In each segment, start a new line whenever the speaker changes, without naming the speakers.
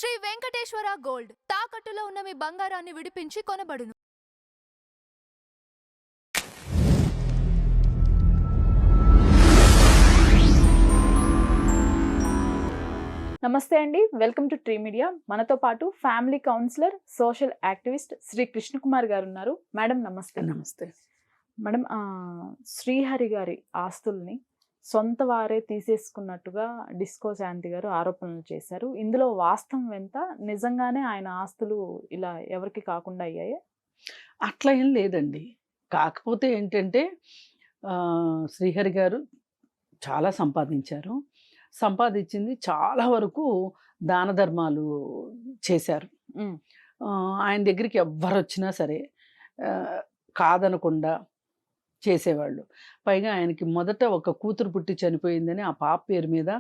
Shri Venkateswara gold తాకట్టులో ఉన్న మీ బంగారాన్ని విడిపించి కొనబడును.
నమస్తే అండి, వెల్కమ్ టు ట్రీ మీడియా. మనతో పాటు family counsellor, social activist Shri Krishnakumar గారు ఉన్నారు. మేడం నమస్తే.
నమస్తే
మేడం, శ్రీహరి గారి ఆస్తుల్ని సొంత వారే తీసేసుకున్నట్టుగా డిస్కో శాంతి గారు ఆరోపణలు చేశారు. ఇందులో వాస్తవం ఎంత? నిజంగానే ఆయన ఆస్తులు ఇలా ఎవరికి కాకుండా అయ్యాయి?
అట్లా ఏం లేదండి. కాకపోతే ఏంటంటే శ్రీహరి గారు చాలా సంపాదించారు. సంపాదించింది చాలా వరకు దాన ధర్మాలు చేశారు. ఆయన దగ్గరికి ఎవ్వరు వచ్చినా సరే కాదనకుండా చేసేవాళ్ళు. పైగా ఆయనకి మొదట ఒక కూతురు పుట్టి చనిపోయిందని ఆ పాప పేరు మీద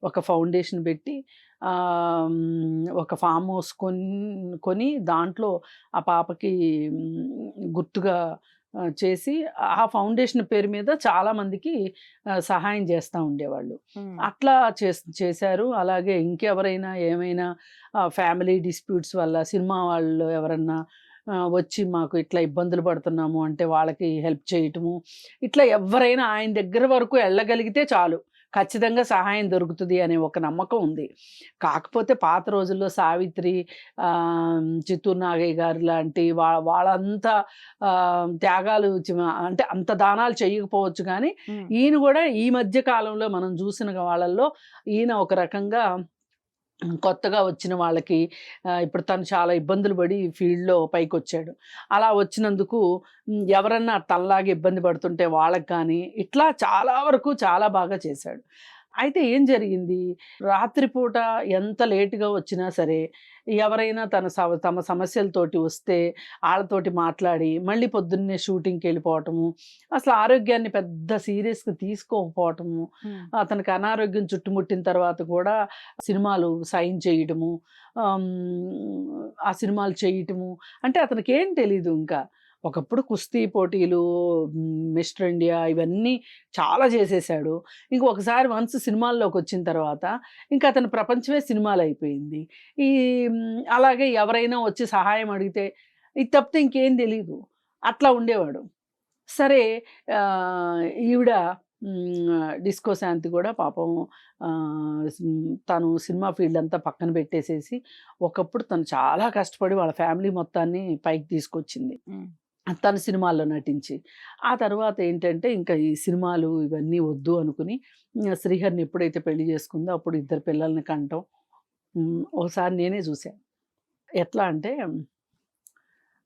ఒక ఫౌండేషన్ పెట్టి ఒక ఫామ్ హౌస్ కొని దాంట్లో ఆ పాపకి గుర్తుగా చేసి ఆ ఫౌండేషన్ పేరు మీద చాలామందికి సహాయం చేస్తూ ఉండేవాళ్ళు. అట్లా చేశారు. అలాగే ఇంకెవరైనా ఏమైనా ఫ్యామిలీ డిస్ప్యూట్స్ వల్ల సినిమా వాళ్ళు ఎవరన్నా వచ్చి మాకు ఇట్లా ఇబ్బందులు పడుతున్నాము అంటే వాళ్ళకి హెల్ప్ చేయటము, ఇట్లా ఎవరైనా ఆయన దగ్గర వరకు వెళ్ళగలిగితే చాలు, ఖచ్చితంగా సహాయం దొరుకుతుంది అనే ఒక నమ్మకం ఉంది. కాకపోతే పాత రోజుల్లో సావిత్రి, చిత్తూరు నాగయ్య గారు లాంటి వాళ్ళంతా త్యాగాలు అంటే అంత దానాలు చేయకపోవచ్చు. కానీ ఈయన కూడా ఈ మధ్య కాలంలో మనం చూసిన వాళ్ళల్లో ఈయన ఒక రకంగా కొత్తగా వచ్చిన వాళ్ళకి ఇప్పుడు తను చాలా ఇబ్బందులు పడి ఫీల్డ్లో పైకి వచ్చాడు. అలా వచ్చినందుకు ఎవరన్నా తనలాగా ఇబ్బంది పడుతుంటే వాళ్ళకి కానీ ఇట్లా చాలా వరకు చాలా బాగా చేశాడు. అయితే ఏం జరిగింది, రాత్రిపూట ఎంత లేటుగా వచ్చినా సరే ఎవరైనా తమ సమస్యలతోటి వస్తే వాళ్ళతోటి మాట్లాడి మళ్ళీ పొద్దున్నే షూటింగ్కి వెళ్ళిపోవటము, అసలు ఆరోగ్యాన్ని పెద్ద సీరియస్గా తీసుకోకపోవటము, అతనికి అనారోగ్యం చుట్టుముట్టిన తర్వాత కూడా సినిమాలు సైన్ చేయటము, ఆ సినిమాలు చేయటము, అంటే అతనికి ఏం తెలీదు. ఇంకా ఒకప్పుడు కుస్తీ పోటీలు, మిస్టర్ ఇండియా ఇవన్నీ చాలా చేసేసాడు. ఒకసారి వన్స్ సినిమాల్లోకి వచ్చిన తర్వాత ఇంకా అతని ప్రపంచమే సినిమాలు అయిపోయింది. అలాగే ఎవరైనా వచ్చి సహాయం అడిగితే ఇది తప్పితే ఇంకేం తెలీదు, అట్లా ఉండేవాడు. సరే, ఈవిడ డిస్కో శాంతి కూడా పాపం తను సినిమా ఫీల్డ్ అంతా పక్కన పెట్టేసేసి ఒకప్పుడు తను చాలా కష్టపడి వాళ్ళ ఫ్యామిలీ మొత్తాన్ని పైకి తీసుకొచ్చింది తన సినిమాల్లో నటించి. ఆ తర్వాత ఏంటంటే ఇంకా ఈ సినిమాలు ఇవన్నీ వద్దు అనుకుని శ్రీహరిని ఎప్పుడైతే పెళ్లి చేసుకుందో అప్పుడు ఇద్దరు పిల్లల్ని కంటాం. ఒకసారి నేనే చూశాను. ఎట్లా అంటే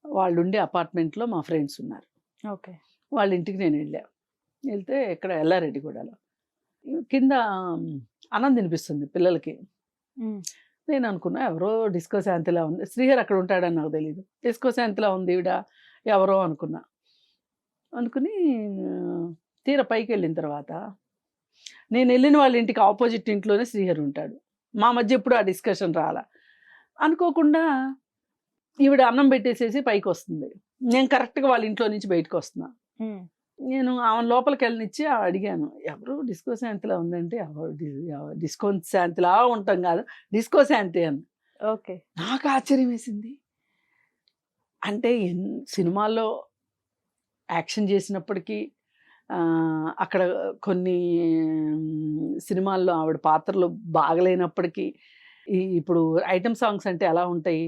వాళ్ళు ఉండే అపార్ట్మెంట్లో మా ఫ్రెండ్స్ ఉన్నారు.
ఓకే. వాళ్ళ
ఇంటికి నేను వెళ్తే ఇక్కడ ఎల్లారెడ్డిగూడలో కింద అన్నం తినిపిస్తుంది పిల్లలకి. నేను అనుకున్నా ఎవరో డిస్కో శాంతిలా ఉంది, శ్రీహరి అక్కడ ఉంటాడని నాకు తెలియదు, డిస్కో శాంతిలా ఉంది ఈవిడ ఎవరో అనుకుని తీర పైకి వెళ్ళిన తర్వాత నేను వెళ్ళిన వాళ్ళ ఇంటికి ఆపోజిట్ ఇంట్లోనే శ్రీహరి ఉంటాడు. మా మధ్య ఎప్పుడు ఆ డిస్కషన్ రాలా. అనుకోకుండా ఈవిడ అన్నం పెట్టేసేసి పైకి వస్తుంది. నేను కరెక్ట్గా వాళ్ళ ఇంట్లో నుంచి బయటకు వస్తున్నా. నేను ఆమె లోపలికి వెళ్ళనిచ్చి అడిగాను, ఎవరు డిస్కో శాంతిలా ఉందంటే డిస్కో శాంతిలా ఉంటాం కాదు, డిస్కో శాంతి అని.
ఓకే.
నాకు ఆశ్చర్యం వేసింది. అంటే సినిమాల్లో యాక్షన్ చేసినప్పటికీ అక్కడ కొన్ని సినిమాల్లో ఆవిడ పాత్రలు బాగలేనప్పటికీ ఇప్పుడు ఐటమ్ సాంగ్స్ అంటే ఎలా ఉంటాయి,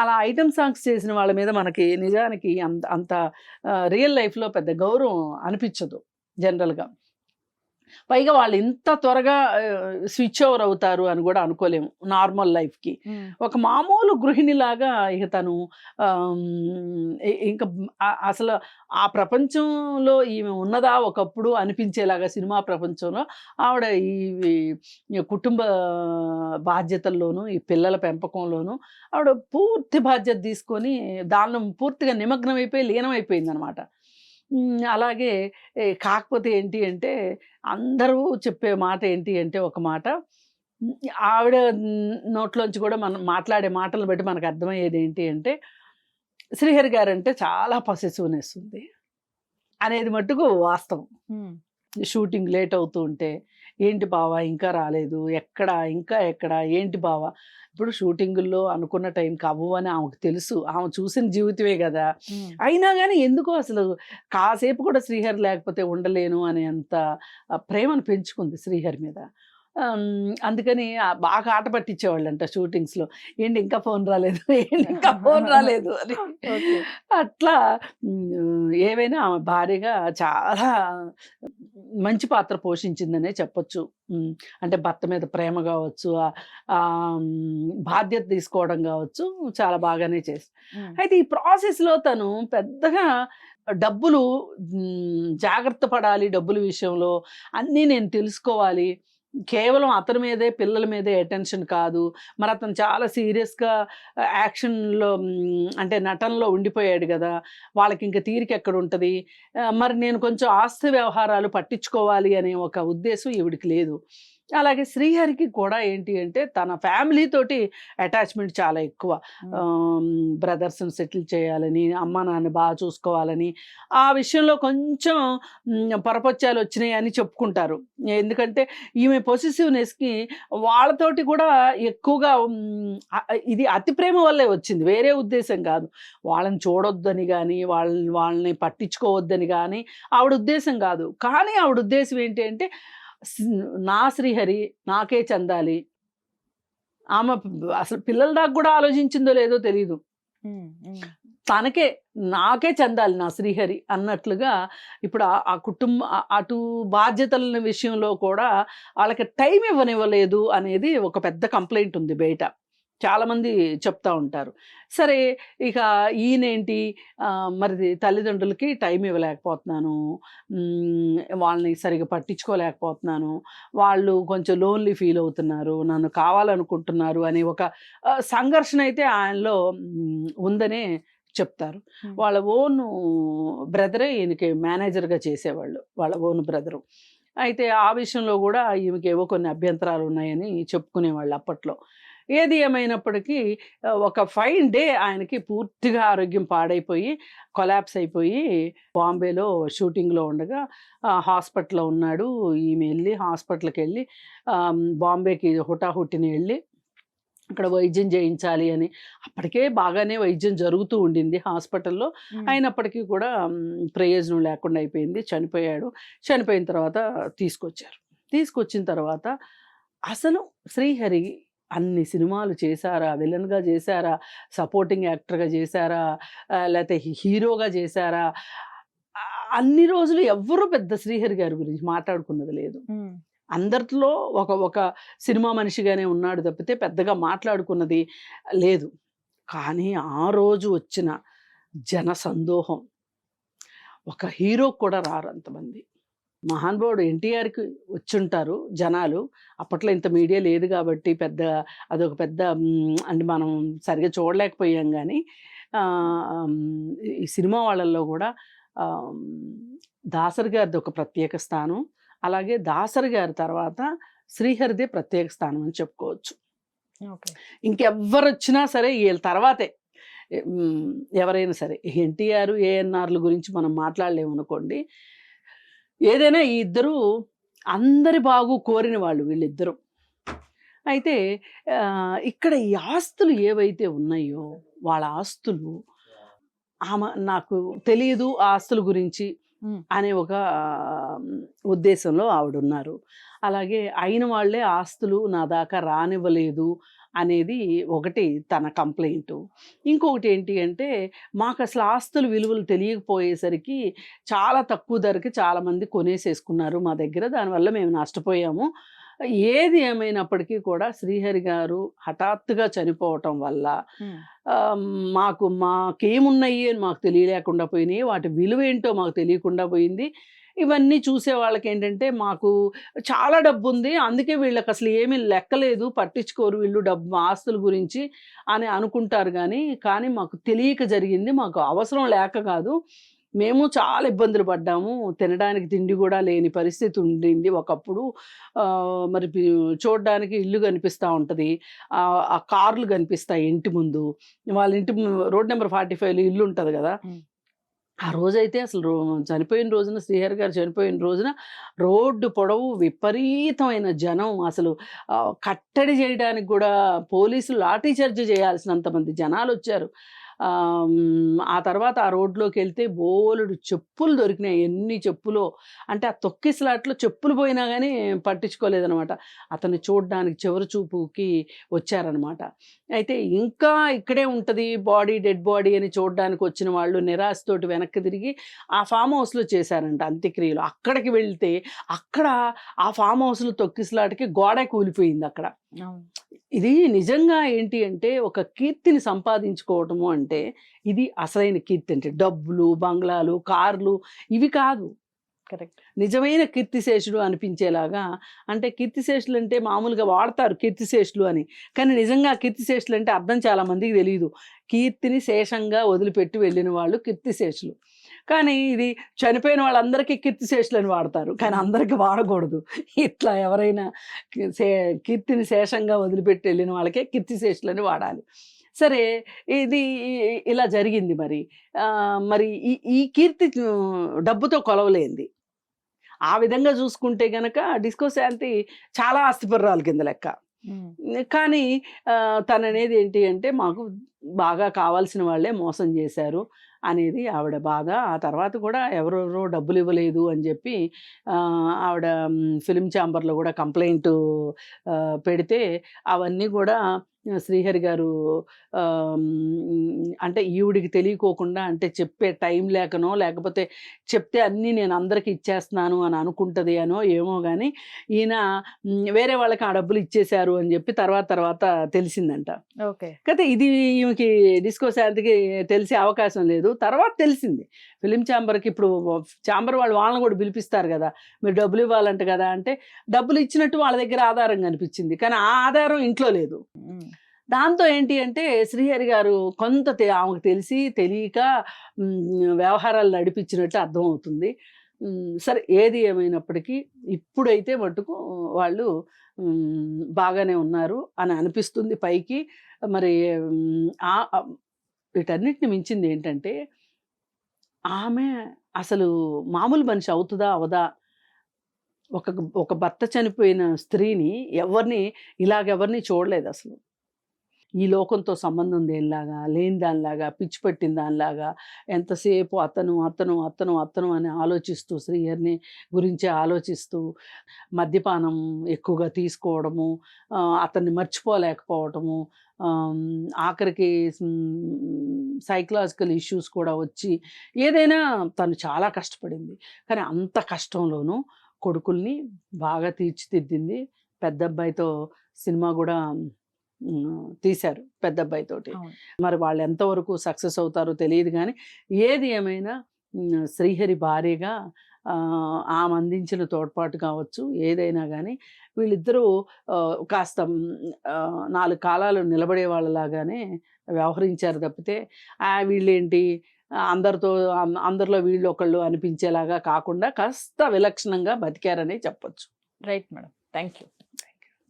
అలా ఐటమ్ సాంగ్స్ చేసిన వాళ్ళ మీద మనకి నిజానికి అంత రియల్ లైఫ్లో పెద్ద గౌరవం అనిపించదు జనరల్గా. పైగా వాళ్ళు ఇంత త్వరగా స్విచ్ ఓవర్ అవుతారు అని కూడా అనుకోలేము నార్మల్ లైఫ్కి. ఒక మామూలు గృహిణిలాగా ఇక తను ఇంకా అసలు ఆ ప్రపంచంలో ఈమె ఉన్నదా ఒకప్పుడు అనిపించేలాగా సినిమా ప్రపంచంలో ఆవిడ ఈ కుటుంబ బాధ్యతల్లోనూ ఈ పిల్లల పెంపకంలోనూ ఆవిడ పూర్తి బాధ్యత తీసుకొని దానిలో పూర్తిగా నిమగ్నం అయిపోయి లీనమైపోయింది అనమాట. అలాగే కాకపోతే ఏంటి అంటే అందరూ చెప్పే మాట ఏంటి అంటే ఒక మాట, ఆవిడ నోట్లోంచి కూడా మనం మాట్లాడే మాటలను బట్టి మనకు అర్థమయ్యేది ఏంటి అంటే శ్రీహరి గారు అంటే చాలా పొసెసివ్నెస్ ఉంది అనేది మట్టుకు వాస్తవం. షూటింగ్ లేట్ అవుతూ ఉంటే ఏంటి బావా ఇంకా రాలేదు, ఎక్కడ ఇంకా ఎక్కడ ఏంటి బావా, ఇప్పుడు షూటింగుల్లో అనుకున్న టైంకి అవ్వవు అని ఆమెకు తెలుసు, ఆమె చూసిన జీవితమే కదా. అయినా కానీ ఎందుకో అసలు కాసేపు కూడా శ్రీహరి లేకపోతే ఉండలేను అనే అంత ప్రేమను పెంచుకుంది శ్రీహరి మీద. అందుకని బాగా ఆట పట్టించేవాళ్ళంట షూటింగ్స్లో, ఏంటి ఇంకా ఫోన్ రాలేదు, ఏంటి ఇంకా ఫోన్ రాలేదు అని.
ఓకే.
అట్లా ఏవైనా ఆమె భార్యగా చాలా మంచి పాత్ర పోషించిందనే చెప్పొచ్చు. అంటే భర్త మీద ప్రేమ కావచ్చు, బాధ్యత తీసుకోవడం కావచ్చు, చాలా బాగానే చేసి. అయితే ఈ ప్రాసెస్లో తను పెద్దగా డబ్బులు జాగ్రత్త పడాలి, డబ్బుల విషయంలో అన్నీ నేను తెలుసుకోవాలి, కేవలం అతని మీదే పిల్లల మీదే అటెన్షన్ కాదు. మరి అతను చాలా సీరియస్గా యాక్షన్లో అంటే నటనలో ఉండిపోయాడు కదా, వాళ్ళకి ఇంకా తీరిక ఎక్కడ ఉంటుంది, మరి నేను కొంచెం ఆస్తి వ్యవహారాలు పట్టించుకోవాలి అనే ఒక ఉద్దేశం ఈవిడికి లేదు. అలాగే శ్రీహరికి కూడా ఏంటి అంటే తన ఫ్యామిలీ తోటి అటాచ్మెంట్ చాలా ఎక్కువ. బ్రదర్స్ని సెటిల్ చేయాలని, అమ్మ నాన్న బాగా చూసుకోవాలని, ఆ విషయంలో కొంచెం పొరపచ్చాలు వచ్చినాయి అని చెప్పుకుంటారు. ఎందుకంటే ఈమె పొసెసివ్నెస్కి వాళ్ళతోటి కూడా ఎక్కువగా ఇది అతి ప్రేమ వల్లే వచ్చింది, వేరే ఉద్దేశం కాదు. వాళ్ళని చూడొద్దని కానీ వాళ్ళని పట్టించుకోవద్దని కానీ ఆవిడ ఉద్దేశం కాదు. కానీ ఆవిడ ఉద్దేశం ఏంటి అంటే నా శ్రీహరి నాకే చెందాలి. ఆమె అసలు పిల్లల దాకా కూడా ఆలోచించిందో లేదో తెలియదు, తనకే నాకే చెందాలి నా శ్రీహరి అన్నట్లుగా. ఇప్పుడు ఆ అటు బాధ్యతల విషయంలో కూడా వాళ్ళకి టైం ఇవ్వనివ్వలేదు అనేది ఒక పెద్ద కంప్లైంట్ ఉంది బయట, చాలామంది చెప్తా ఉంటారు. సరే, ఇక ఈయనేంటి మరి తల్లిదండ్రులకి టైం ఇవ్వలేకపోతున్నాను, వాళ్ళని సరిగా పట్టించుకోలేకపోతున్నాను, వాళ్ళు కొంచెం లోన్లీ ఫీల్ అవుతున్నారు, నన్ను కావాలనుకుంటున్నారు అనే ఒక సంఘర్షణ అయితే ఆయనలో ఉందనే చెప్తారు. వాళ్ళ ఓన్ బ్రదరే ఈయనకి మేనేజర్గా చేసేవాళ్ళు, వాళ్ళ ఓన్ బ్రదరు. అయితే ఆ విషయంలో కూడా ఈమెకి ఏవో కొన్ని అభ్యంతరాలు ఉన్నాయని చెప్పుకునేవాళ్ళు అప్పట్లో. ఏది ఏమైనప్పటికీ ఒక ఫైన్ డే ఆయనకి పూర్తిగా ఆరోగ్యం పాడైపోయి కొలాప్స్ అయిపోయి బాంబేలో షూటింగ్లో ఉండగా హాస్పిటల్లో ఉన్నాడు. ఈమె వెళ్ళి హాస్పిటల్కి వెళ్ళి బాంబేకి హుటాహుటిని వెళ్ళి అక్కడ వైద్యం చేయించాలి అని, అప్పటికే బాగానే వైద్యం జరుగుతూ ఉండింది హాస్పిటల్లో, అయినప్పటికీ కూడా ప్రయోజనం లేకుండా అయిపోయింది, చనిపోయాడు. చనిపోయిన తర్వాత తీసుకొచ్చిన తర్వాత అసలు శ్రీహరి అన్ని సినిమాలు చేశారా, విలన్గా చేశారా, సపోర్టింగ్ యాక్టర్గా చేశారా, లేకపోతే హీరోగా చేశారా, అన్ని రోజులు ఎవ్వరూ పెద్ద శ్రీహరి గారి గురించి మాట్లాడుకున్నది లేదు. అందరిలో ఒక సినిమా మనిషిగానే ఉన్నాడు తప్పితే పెద్దగా మాట్లాడుకున్నది లేదు. కానీ ఆ రోజు వచ్చిన జన సందోహం ఒక హీరోకి కూడా రారు అంతమంది. మహానుభావుడు ఎన్టీఆర్కి వచ్చుంటారు జనాలు, అప్పట్లో ఇంత మీడియా లేదు కాబట్టి అదొక పెద్ద అంటే మనం సరిగా చూడలేకపోయాం. కానీ ఈ సినిమా వాళ్ళల్లో కూడా దాసరి గారిది ఒక ప్రత్యేక స్థానం, అలాగే దాసరి గారి తర్వాత శ్రీహరిదే ప్రత్యేక స్థానం అని చెప్పుకోవచ్చు. ఇంకెవ్వరు వచ్చినా సరే వీళ్ళ తర్వాతే ఎవరైనా సరే. ఎన్టీఆర్ ఏఎన్ఆర్ల గురించి మనం మాట్లాడలేమనుకోండి, ఏదైనా ఈ ఇద్దరు అందరి బాగు కోరిన వాళ్ళు వీళ్ళిద్దరూ. అయితే ఇక్కడ ఈ ఆస్తులు ఏవైతే ఉన్నాయో వాళ్ళ ఆస్తులు నాకు తెలియదు ఆస్తుల గురించి అనే ఒక ఉద్దేశంలో ఆవిడున్నారు. అలాగే అయిన వాళ్ళే ఆస్తులు నా దాకా రానివ్వలేదు అనేది ఒకటి తన కంప్లైంటు. ఇంకొకటి ఏంటి అంటే మాకు అసలు ఆస్తుల విలువలు తెలియకపోయేసరికి చాలా తక్కువ ధరకి చాలామంది కొనేసేసుకున్నారు మా దగ్గర, దానివల్ల మేము నష్టపోయాము. ఏది ఏమైనప్పటికీ కూడా శ్రీహరి గారు హఠాత్తుగా చనిపోవటం వల్ల మాకేమున్నాయి అని మాకు తెలియలేకుండా పోయినాయి, వాటి విలువ ఏంటో మాకు తెలియకుండా పోయింది. ఇవన్నీ చూసే వాళ్ళకి ఏంటంటే మాకు చాలా డబ్బు ఉంది, అందుకే వీళ్ళకి అసలు ఏమీ లెక్కలేదు, పట్టించుకోరు వీళ్ళు ఆస్తుల గురించి అని అనుకుంటారు. కానీ మాకు తెలియక జరిగింది, మాకు అవసరం లేక కాదు, మేము చాలా ఇబ్బందులు పడ్డాము, తినడానికి తిండి కూడా లేని పరిస్థితి ఉండింది ఒకప్పుడు. మరి చూడడానికి ఇల్లు కనిపిస్తూ ఉంటుంది, ఆ కార్లు కనిపిస్తాయి ఇంటి ముందు, వాళ్ళ ఇంటి రోడ్ నెంబర్ 45లో ఇల్లు ఉంటుంది కదా, ఆ రోజైతే అసలు చనిపోయిన రోజున, శ్రీహరి గారు చనిపోయిన రోజున రోడ్డు పొడవు విపరీతమైన జనం. అసలు కట్టడి చేయడానికి కూడా పోలీసులు లాఠీ చార్జ్ చేయాల్సినంత మంది జనాలొచ్చారు. ఆ తర్వాత ఆ రోడ్లోకెళ్తే బోలెడు చెప్పులు దొరికినాయి. ఎన్ని చెప్పులో! అంటే ఆ తొక్కిసలాటలో చెప్పులు పోయినా గానీ పట్టించుకోలేదనమాట. అతన్ని చూడ్డానికి చివరి చూపుకి వచ్చారనమాట. అయితే ఇంకా ఇక్కడే ఉంటది బాడీ, డెడ్ బాడీ అని చూడ్డానికి వచ్చిన వాళ్ళు నిరాశతోటి వెనక్కి తిరిగి ఆ ఫామ్ హౌస్‌లో చేశారంట అంత్యక్రియలు. అక్కడికి వెళ్తే అక్కడ ఆ ఫామ్ హౌస్‌లో తొక్కిసలాటకి గోడే కూలిపోయిందక్కడ.
అవును.
ఇది నిజంగా ఏంటి అంటే ఒక కీర్తిని సంపాదించుకోవటము అంటే ఇది అసలైన కీర్తి. అంటే డబ్బులు, బంగ్లాలు, కార్లు ఇవి కాదు.
కరెక్ట్.
నిజమైన కీర్తిశేషుడు అనిపించేలాగా. అంటే కీర్తిశేషులు అంటే మామూలుగా వాడతారు కీర్తిశేషులు అని. కానీ నిజంగా కీర్తిశేషులు అంటే అర్థం చాలా మందికి తెలీదు. కీర్తిని శేషంగా వదిలిపెట్టి వెళ్ళిన వాళ్ళు కీర్తిశేషులు. కానీ ఇది చనిపోయిన వాళ్ళందరికీ కీర్తిశేషులని వాడతారు. కానీ అందరికి వాడకూడదు. ఇట్లా ఎవరైనా కీర్తిని శేషంగా వదిలిపెట్టి వెళ్ళిన వాళ్ళకే కీర్తిశేషులని వాడాలి. సరే ఇది ఇలా జరిగింది మరి. మరి ఈ ఈ కీర్తి డబ్బుతో కొలవలేనిది. ఆ విధంగా చూసుకుంటే గనక డిస్కో శాంతి చాలా ఆస్తిపరురాలు కింద లెక్క. కానీ తననేది ఏంటి అంటే మాకు బాగా కావాల్సిన వాళ్ళే మోసం చేశారు అనేది ఆవిడ బాధ. ఆ తర్వాత కూడా ఎవరెవరో డబ్బులు ఇవ్వలేదు అని చెప్పి ఆవిడ ఫిల్మ్ ఛాంబర్లో కూడా కంప్లైంట్ పెడితే అవన్నీ కూడా శ్రీహరి గారు అంటే ఈవిడికి తెలియకోకుండా అంటే చెప్పే టైం లేకనో లేకపోతే చెప్తే అన్నీ నేను అందరికి ఇచ్చేస్తున్నాను అని అనుకుంటుంది అనో ఏమో కానీ ఈయన వేరే వాళ్ళకి ఆ డబ్బులు ఇచ్చేశారు అని చెప్పి తర్వాత తెలిసిందంట.
ఓకే.
అయితే ఇది ఈమెకి డిస్కో శాంతికి తెలిసే అవకాశం లేదు. తర్వాత తెలిసింది ఫిలిం ఛాంబర్కి. ఇప్పుడు ఛాంబర్ వాళ్ళని కూడా పిలిపిస్తారు కదా, మీరు డబ్బులు ఇవ్వాలంట కదా అంటే డబ్బులు ఇచ్చినట్టు వాళ్ళ దగ్గర ఆధారం కనిపించింది. కానీ ఆ ఆధారం ఇంట్లో లేదు. దాంతో ఏంటి అంటే శ్రీహరి గారు కొంత ఆమెకు తెలిసి తెలియక వ్యవహారాలు నడిపించినట్టు అర్థమవుతుంది. సరే ఏది ఏమైనప్పటికీ ఇప్పుడైతే మటుకు వాళ్ళు బాగానే ఉన్నారు అని అనిపిస్తుంది పైకి. మరి వీటన్నిటిని మించింది ఏంటంటే ఆమె అసలు మామూలు మనిషి అవుతుందా అవదా? ఒక భర్త చనిపోయిన స్త్రీని ఇలాగెవరిని చూడలేదు అసలు. ఈ లోకంతో సంబంధం దేనిలాగా లేని దానిలాగా, పిచ్చి పట్టిన దానిలాగా ఎంతసేపు అతను అని ఆలోచిస్తూ శ్రీహరిని గురించి ఆలోచిస్తూ మద్యపానం ఎక్కువగా తీసుకోవడము, అతన్ని మర్చిపోలేకపోవటము, ఆఖరికి సైకలాజికల్ ఇష్యూస్ కూడా వచ్చి ఏదైనా తను చాలా కష్టపడింది. కానీ అంత కష్టంలోనూ కొడుకుల్ని బాగా తీర్చిదిద్దింది. పెద్దబ్బాయితో సినిమా కూడా తీశారు పెద్దబ్బాయితోటి. మరి వాళ్ళు ఎంతవరకు సక్సెస్ అవుతారో తెలియదు కానీ ఏది ఏమైనా శ్రీహరి భార్యగా ఆమె అందించిన తోడ్పాటు కావచ్చు ఏదైనా కానీ వీళ్ళిద్దరూ కాస్త 4 కాలాలు నిలబడే వాళ్ళలాగానే వ్యవహరించారు తప్పితే వీళ్ళేంటి అందరిలో వీళ్ళు ఒకళ్ళు అనిపించేలాగా కాకుండా కాస్త విలక్షణంగా బతికారని చెప్పొచ్చు.
Right madam. Thank you.